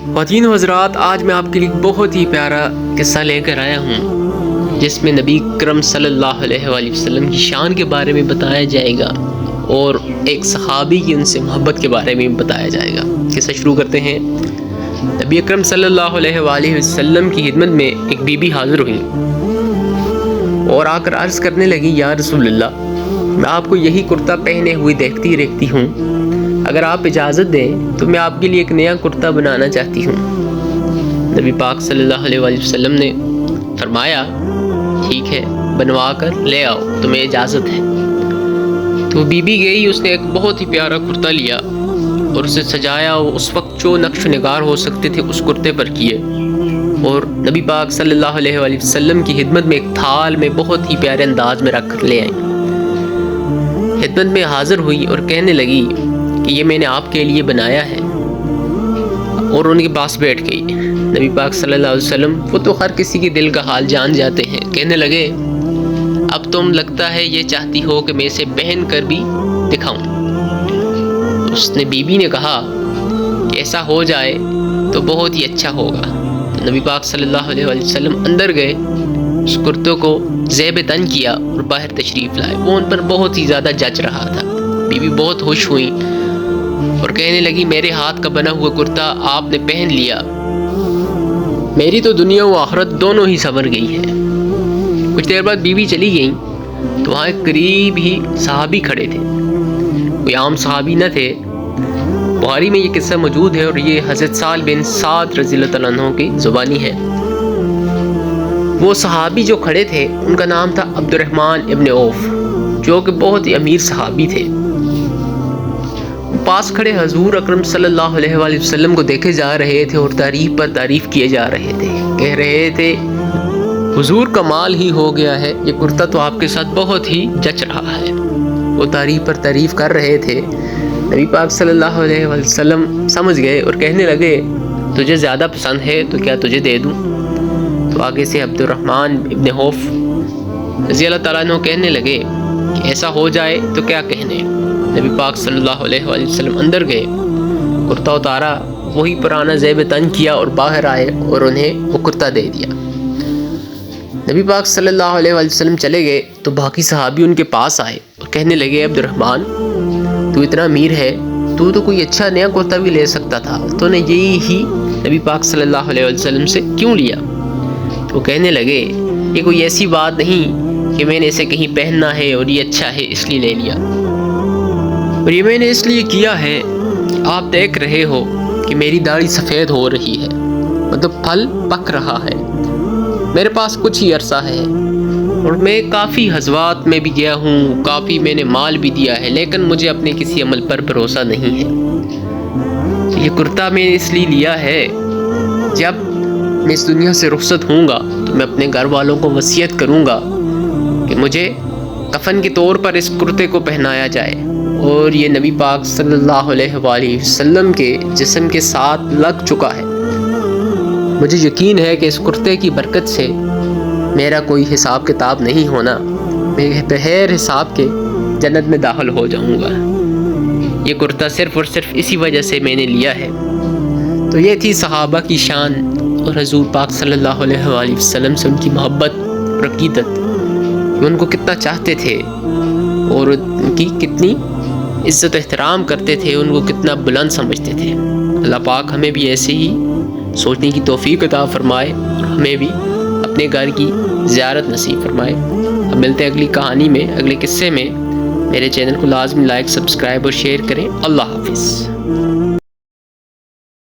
خواتین و حضرات، آج میں آپ کے لیے بہت ہی پیارا قصہ لے کر آیا ہوں جس میں نبی اکرم صلی اللہ علیہ وآلہ وسلم کی شان کے بارے میں بتایا جائے گا اور ایک صحابی کی ان سے محبت کے بارے میں بتایا جائے گا۔ قصہ شروع کرتے ہیں۔ نبی اکرم صلی اللہ علیہ وآلہ وسلم کی خدمت میں ایک بی بی حاضر ہوئی اور آ کر عرض کرنے لگی، یا رسول اللہ، میں آپ کو یہی کرتا پہنے ہوئے دیکھتی رہتی ہوں، اگر آپ اجازت دیں تو میں آپ کے لیے ایک نیا کرتا بنانا چاہتی ہوں۔ نبی پاک صلی اللہ علیہ وآلہ وسلم نے فرمایا، ٹھیک ہے، بنوا کر لے آؤ، تمہیں اجازت ہے۔ تو بی بی گئی، اس نے ایک بہت ہی پیارا کرتا لیا اور اسے سجایا، اور اس وقت جو نقش و نگار ہو سکتے تھے اس کرتے پر کیے، اور نبی پاک صلی اللہ علیہ وآلہ وسلم کی خدمت میں ایک تھال میں بہت ہی پیارے انداز میں رکھ کر لے آئیں۔ خدمت میں حاضر ہوئی اور کہنے لگی کہ یہ میں نے آپ کے لیے بنایا ہے، اور ان کے پاس بیٹھ گئی۔ نبی پاک صلی اللہ علیہ وسلم، وہ تو ہر کسی کے دل کا حال جان جاتے ہیں، کہنے لگے، اب تم لگتا ہے یہ چاہتی ہو کہ میں اسے پہن کر بھی دکھاؤں۔ اس نے بی بی نے کہا کہ ایسا ہو جائے تو بہت ہی اچھا ہوگا۔ تو نبی پاک صلی اللہ علیہ وآلہ وسلم اندر گئے، اس کرتے کو زیب تن کیا اور باہر تشریف لائے۔ وہ ان پر بہت ہی زیادہ جچ رہا تھا۔ بی بی بہت خوش ہوئی اور کہنے لگی، میرے ہاتھ کا بنا ہوا کرتا آپ نے پہن لیا، میری تو دنیا و آخرت دونوں ہی سنور گئی ہے۔ کچھ دیر بعد بی بی چلی گئیں تو وہاں ایک قریب ہی صحابی کھڑے تھے، کوئی عام صحابی نہ تھے۔ بخاری میں یہ قصہ موجود ہے اور یہ حضرت سہل بن سعد رضی اللہ تعالیٰ عنہ کی زبانی ہے۔ وہ صحابی جو کھڑے تھے ان کا نام تھا عبد الرحمن ابن عوف، جو کہ بہت ہی امیر صحابی تھے۔ پاس کھڑے حضور اکرم صلی اللہ علیہ وآلہ وسلم کو دیکھے جا رہے تھے اور تعریف پر تعریف کیے جا رہے تھے۔ کہہ رہے تھے، حضور کمال ہی ہو گیا ہے، یہ کرتا تو آپ کے ساتھ بہت ہی جچ رہا ہے۔ وہ تعریف پر تعریف کر رہے تھے۔ نبی پاک صلی اللہ علیہ وآلہ وسلم سمجھ گئے اور کہنے لگے، تجھے زیادہ پسند ہے تو کیا تجھے دے دوں؟ تو آگے سے عبد الرحمن ابن عوف رضی اللہ تعالیٰ عنہ کہنے لگے کہ ایسا ہو جائے تو کیا کہنے۔ نبی پاک صلی اللہ علیہ وآلہ وسلم اندر گئے، کرتا اتارا، وہی پرانا زیب تن کیا اور باہر آئے اور انہیں وہ کرتا دے دیا۔ نبی پاک صلی اللہ علیہ وآلہ وسلم چلے گئے تو باقی صحابی ان کے پاس آئے اور کہنے لگے، عبد الرحمن، تو اتنا امیر ہے، تو کوئی اچھا نیا کرتا بھی لے سکتا تھا، تو نے یہی ہی نبی پاک صلی اللہ علیہ وآلہ وسلم سے کیوں لیا؟ تو کہنے لگے، یہ کوئی ایسی بات نہیں کہ میں نے اسے کہیں پہننا ہے اور یہ اچھا ہے اس لیے لے لیا، اور یہ میں نے اس لیے کیا ہے، آپ دیکھ رہے ہو کہ میری داڑھی سفید ہو رہی ہے، مطلب پھل پک رہا ہے، میرے پاس کچھ ہی عرصہ ہے، اور میں کافی غزوات میں بھی گیا ہوں، کافی میں نے مال بھی دیا ہے، لیکن مجھے اپنے کسی عمل پر بھروسہ نہیں ہے۔ یہ کرتا میں نے اس لیے لیا ہے، جب میں اس دنیا سے رخصت ہوں گا تو میں اپنے گھر والوں کو وصیت کروں گا کہ مجھے کفن کے طور پر اس کرتے کو پہنایا جائے، اور یہ نبی پاک صلی اللہ علیہ وآلہ وسلم کے جسم کے ساتھ لگ چکا ہے۔ مجھے یقین ہے کہ اس کرتے کی برکت سے میرا کوئی حساب کتاب نہیں ہونا، میں بغیر حساب کے جنت میں داخل ہو جاؤں گا۔ یہ کرتا صرف اور صرف اسی وجہ سے میں نے لیا ہے۔ تو یہ تھی صحابہ کی شان اور حضور پاک صلی اللہ علیہ وآلہ وسلم سے ان کی محبت اور عقیدت، کہ ان کو کتنا چاہتے تھے اور ان کی کتنی عزت و احترام کرتے تھے، ان کو کتنا بلند سمجھتے تھے۔ اللہ پاک ہمیں بھی ایسے ہی سوچنے کی توفیق عطا فرمائے اور ہمیں بھی اپنے گھر کی زیارت نصیب فرمائے۔ اب ملتے ہیں اگلی کہانی میں، اگلے قصے میں۔ میرے چینل کو لازمی لائک، سبسکرائب اور شیئر کریں۔ اللہ حافظ۔